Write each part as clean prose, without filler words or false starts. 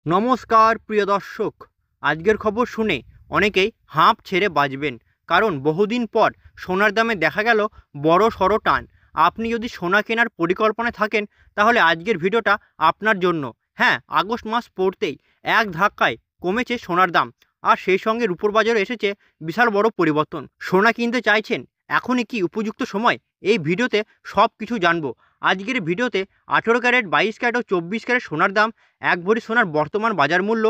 নমস্কার প্রিয় দর্শক, আজকের খবর শুনে অনেকেই হাঁপ ছেড়ে বাঁচবেন, কারণ বহুদিন পর সোনার দামে দেখা গেল বড় সড়ো টান। আপনি যদি সোনা কেনার পরিকল্পনায় থাকেন তাহলে আজকের ভিডিওটা আপনার জন্য। হ্যাঁ, আগস্ট মাস পড়তেই এক ধাক্কায় কমেছে সোনার দাম, আর সেই সঙ্গে রূপোর বাজারে এসেছে বিশাল বড় পরিবর্তন। সোনা কিনতে চাইছেন, এখনই কি উপযুক্ত সময়? এই ভিডিওতে সব কিছু জানবো। আজকের ভিডিওতে 18 ক্যারেট, 22 ক্যারেট ও 24 ক্যারেট সোনার দাম, এক ভরি সোনার বর্তমান বাজার মূল্য,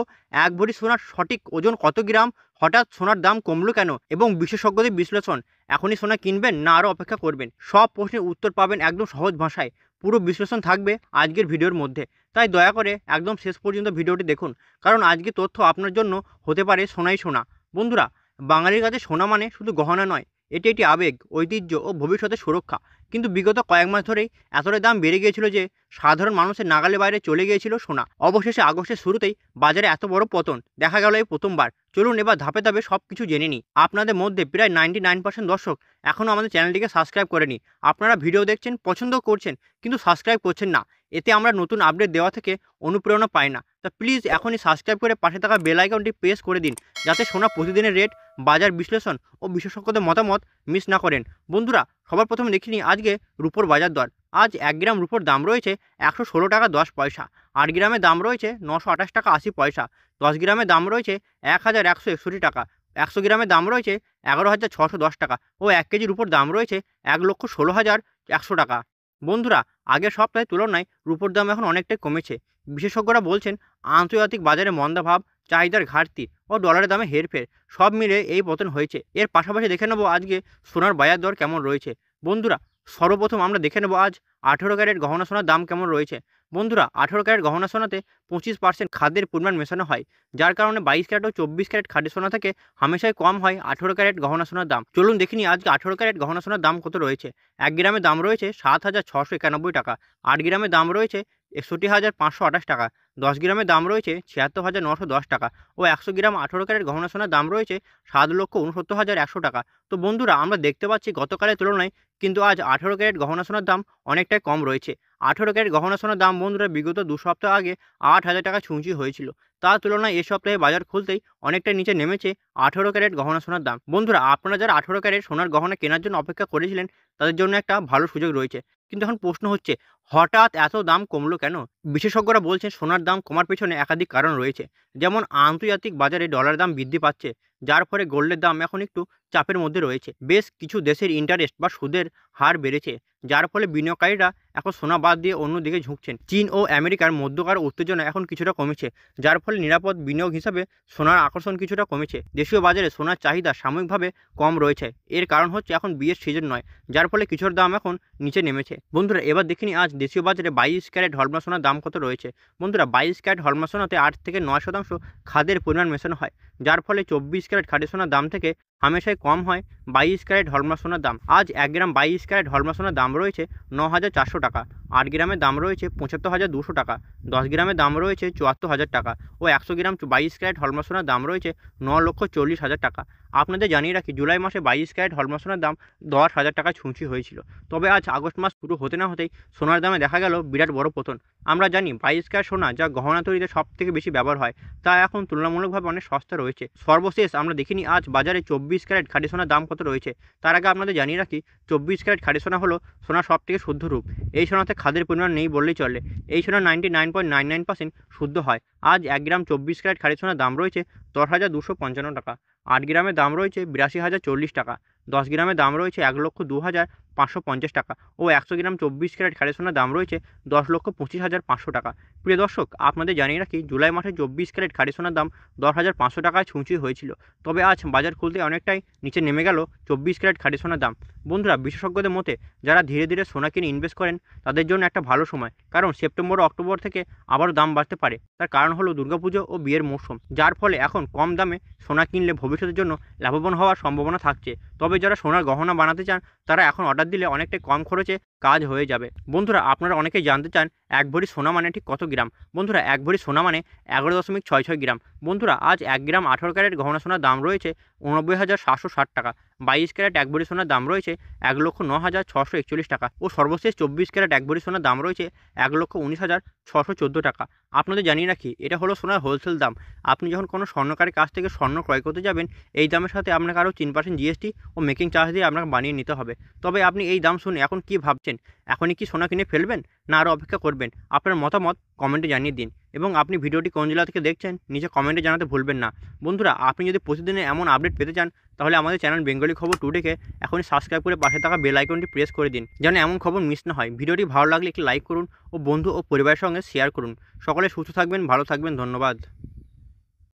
এক ভরি সোনার সঠিক ওজন কত গ্রাম, হঠাৎ সোনার দাম কমলো কেন, এবং বিশেষজ্ঞদের বিশ্লেষণ। এখনই সোনা কিনবেন না আরও অপেক্ষা করবেন? সব প্রশ্নের উত্তর পাবেন একদম সহজ ভাষায়। পুরো বিশ্লেষণ থাকবে আজকের ভিডিওর মধ্যে, তাই দয়া করে একদম শেষ পর্যন্ত ভিডিওটি দেখুন, কারণ আজকে তথ্য আপনার জন্য হতে পারে সোনাই সোনা। বন্ধুরা, বাঙালির কাছে সোনা মানে শুধু গহনা নয়, এটি একটি আবেগ, ঐতিহ্য ও ভবিষ্যতের সুরক্ষা। কিন্তু বিগত কয়েক মাস ধরেই এতটাই দাম বেড়ে গিয়েছিল যে সাধারণ মানুষের নাগালের বাইরে চলে গিয়েছিল সোনা। অবশেষে আগস্টের শুরুতেই বাজারে এত বড় পতন দেখা গেল এই প্রথমবার। চলুন এবার ধাপে ধাপে সব কিছু জেনে নিই। আপনাদের মধ্যে প্রায় 99% দর্শক এখনও আমাদের চ্যানেলটিকে সাবস্ক্রাইব করেনি। আপনারা ভিডিও দেখছেন, পছন্দ করছেন, কিন্তু সাবস্ক্রাইব করছেন না। এতে আমরা নতুন আপডেট দেওয়া থেকে অনুপ্রেরণা পাই না। তা প্লিজ এখনই সাবস্ক্রাইব করে পাশে থাকা বেল আইকনটি প্রেস করে দিন, যাতে সোনা প্রতিদিনের রেট, বাজার বিশ্লেষণ ও বিশেষজ্ঞদের মতামত মিস না করেন। বন্ধুরা, সবার প্রথমে দেখে নিই আজকে রুপোর বাজার দর। আজ 1 গ্রাম রুপোর দাম রয়েছে 116 টাকা 10 পয়সা। 8 গ্রামের দাম রয়েছে 928 টাকা 80 পয়সা। 10 গ্রামের দাম রয়েছে 1161 টাকা। 100 গ্রামের দাম রয়েছে 11,610 টাকা। ও 1 কেজি রুপোর দাম রয়েছে 1,16,100 টাকা। বন্ধুরা, আগের সপ্তাহের তুলনায় রুপোর দাম এখন অনেকটাই কমেছে। বিশেষজ্ঞরা বলছেন আন্তর্জাতিক বাজারে মন্দাভাব, চাহিদার ঘাটতি ও ডলারের দামে হেরফের, সব মিলে এই পতন হয়েছে। এর পাশাপাশি দেখে নেব আজকে সোনার বাজার দর কেমন রয়েছে। বন্ধুরা, সর্বপ্রথম আমরা দেখে নেব আজ 18 ক্যারেট গহনা সোনার দাম কেমন রয়েছে। বন্ধুরা, 18 ক্যারেট গহনা সোনাতে 25% খাদ্যের পরিমাণ মেশানো হয়, যার কারণে 22 ক্যারেট ও 24 ক্যারেট খাঁটি সোনা থেকে হামেশাই কম হয় 18 ক্যারেট গহনা সোনার দাম। চলুন দেখিনি আজকে 18 ক্যারেট গহনা সোনার দাম কত রয়েছে। 1 গ্রামের দাম রয়েছে 7,691 টাকা। 8 গ্রামের দাম রয়েছে 61,528 টাকা। 10 গ্রামের দাম রয়েছে 76,910 টাকা। ও 100 গ্রাম 18 ক্যারেট গহনা সোনার দাম রয়েছে 7,69,100 টাকা। তো বন্ধুরা, আমরা দেখতে পাচ্ছি গতকালের তুলনায় কিন্তু আজ 18 ক্যারেট গহনা সোনার দাম অনেকটাই কম রয়েছে। 18 ক্যারেট গহনা সোনার দাম বন্ধুরা বিগত 2 সপ্তাহ আগে 8,000 টাকা ছুঁচি হয়েছিল। তার তুলনায় এ সপ্তাহে বাজার খুলতেই অনেকটাই নিচে নেমেছে 18 ক্যারেট গহনা সোনার দাম। বন্ধুরা, আপনারা যারা 18 ক্যারেট সোনার গহনা কেনার জন্য অপেক্ষা করেছিলেন, তাদের জন্য একটা ভালো সুযোগ রয়েছে। কিন্তু এখন প্রশ্ন হচ্ছে, হঠাৎ এত দাম কমলো কেন? বিশেষজ্ঞরা বলছেন সোনার দাম কমার পেছনে একাধিক কারণ রয়েছে। যেমন আন্তর্জাতিক বাজারে ডলার দাম বৃদ্ধি পাচ্ছে, যার ফলে গোল্ডের দাম এখন একটু চাপের মধ্যে রয়েছে। বেশ কিছু দেশের ইন্টারেস্ট বা সুদের হার বেড়েছে, যার ফলে বিনিয়োগকারীরা এখন সোনা বাদ দিয়ে অন্যদিকে ঝুঁকছেন। চীন ও আমেরিকার মধ্যকার উত্তেজনা এখন কিছুটা কমেছে, যার ফলে নিরাপদ বিনিয়োগ হিসাবে সোনার আকর্ষণ কিছুটা কমেছে। দেশীয় বাজারে সোনার চাহিদা সাময়িকভাবে কম রয়েছে। এর কারণ হচ্ছে এখন বিয়ের সিজন নয়, যার ফলে কিছুর দাম এখন নিচে নেমেছে। বন্ধুরা, এবার দেখিনি আজ দেশীয় বাজারে 22 ক্যারেট হলমার্ক সোনার দাম কত রয়েছে। বন্ধুরা, 22 ক্যারেট হলমার্ক সোনাতে 8 থেকে 9% খাদের পরিমাণ মেশানো হয়, যার ফলে 24 ক্যারেট খাঁটি সোনার দাম থেকে হামেশাই কম হয় 22 ক্যারেট হলমার্ক সোনার দাম। আজ 1 গ্রাম 22 ক্যারেট হলমার্ক সোনার দাম রয়েছে 9,400 টাকা। 8 গ্রামের দাম রয়েছে 75,200 টাকা। 10 গ্রামের দাম রয়েছে 74,000 টাকা। ও 100 গ্রাম 22 ক্যারেট হলমার্ক সোনার দাম রয়েছে 9,40,000 টাকা। আপনাদের জানিয়ে রাখি, জুলাই মাসে 22 ক্যারেট হলমার্ক সোনার দাম 10,000 টাকা ছুঁচি হয়েছিল। তবে আজ আগস্ট মাস শুরু হতে না হতেই সোনার দামে দেখা গেল বিরাট বড় পতন। আমরা জানি 22 ক্যারেট সোনা যা গহনা তৈরিতে সব থেকে বেশি ব্যবহার হয়, তা এখন তুলনামূলকভাবে অনেক সস্তা রয়েছে। সর্বশেষ আমরা দেখিনি আজ বাজারে 24 ক্যারেট খাঁটি সোনার দাম কত রয়েছে। তার আগে আপনাদের জানিয়ে রাখি, 24 ক্যারেট খাঁটি সোনা হলো সোনার সব থেকে শুদ্ধ রূপ। এই সোনাতে খাদের পরিমাণ নেই বললেই চলে। এই সোনা 99.99% শুদ্ধ হয়। আজ 1 গ্রাম 24 ক্যারেট খাঁটি সোনার দাম রয়েছে 10,255 টাকা। 8 গ্রামের দাম রয়েছে 82,040 টাকা। 10 গ্রামের দাম রয়েছে 1,02,550 টাকা। ও 100 গ্রাম 24 ক্যারেট খাঁটি সোনার দাম রয়েছে 10,25,500 টাকা। প্রিয় দর্শক, আপনাদের জানিয়ে রাখি, জুলাই মাসে 24 ক্যারেট খাঁটি সোনার দাম 10,500 টাকায় ছুঁচি হয়েছিল। তবে আজ বাজার খুলতে অনেকটাই নিচে নেমে গেল 24 ক্যারেট খাঁটি সোনার দাম। বন্ধুরা, বিশেষজ্ঞদের মতে যারা ধীরে ধীরে সোনা কিনে ইনভেস্ট করেন, তাদের জন্য একটা ভালো সময়, কারণ সেপ্টেম্বর ও অক্টোবর থেকে আবারও দাম বাড়তে পারে। তার কারণ হলো দুর্গাপুজো ও বিয়ের মৌসুম, যার ফলে এখন কম দামে সোনা কিনলে ভবিষ্যতের জন্য লাভবান হওয়ার সম্ভাবনা থাকছে। তবে যারা সোনার গহনা বানাতে চান, তারা এখন অর্ডার দিলে অনেকটাই কম খরচে কাজ হয়ে যাবে। বন্ধুরা আপনারা অনেকেই জানতে চান ১ ভরি সোনা মানে ঠিক কত গ্রাম? বন্ধুরা ১ ভরি সোনা মানে ১১.৬৬ গ্রাম। বন্ধুরা আজ ১ গ্রাম ১৮ ক্যারেট গহনা সোনার দাম রয়েছে ৮৯,৭৬০ টাকা। ২২ ক্যারেট ১ ভরি সোনার দাম রয়েছে ১,০৯,৬৪১ টাকা ও সর্বশেষ ২৪ ক্যারেট ১ ভরি সোনার দাম রয়েছে ১,১৯,৬১৪ টাকা। আপনাদের জানিয়ে রাখি এটা হলো সোনার হোলসেল দাম। আপনি যখন কোনো স্বর্ণকারের কাছ থেকে স্বর্ণ ক্রয় করতে যাবেন এই দামের সাথে আপনাকে আরও ৩% জিএসটি ও মেকিং চার্জ দিয়ে আপনাকে বানিয়ে নিতে হবে। তবে আপনি এই দাম শুনে এখন কি ভাবছেন? এখনই কি সোনা কিনে ফেলবেন না আরও অপেক্ষা করবেন? আপনার মতামত কমেন্টে জানিয়ে দিন এবং আপনি ভিডিওটি কোন জেলা থেকে দেখছেন নিচে কমেন্টে জানাতে ভুলবেন না। বন্ধুরা আপনি যদি প্রতিদিনের এমন আপডেট পেতে চান তাহলে আমাদের চ্যানেল বেঙ্গলি খবর টুডেকে এখনই সাবস্ক্রাইব করে পাশে থাকা বেল আইকনটি প্রেস করে দিন যেন এমন খবর মিস না হয়। ভিডিওটি ভালো লাগলে একটি লাইক করুন ও বন্ধু ও পরিবারের সঙ্গে শেয়ার করুন। সকলে সুস্থ থাকবেন, ভালো থাকবেন। ধন্যবাদ।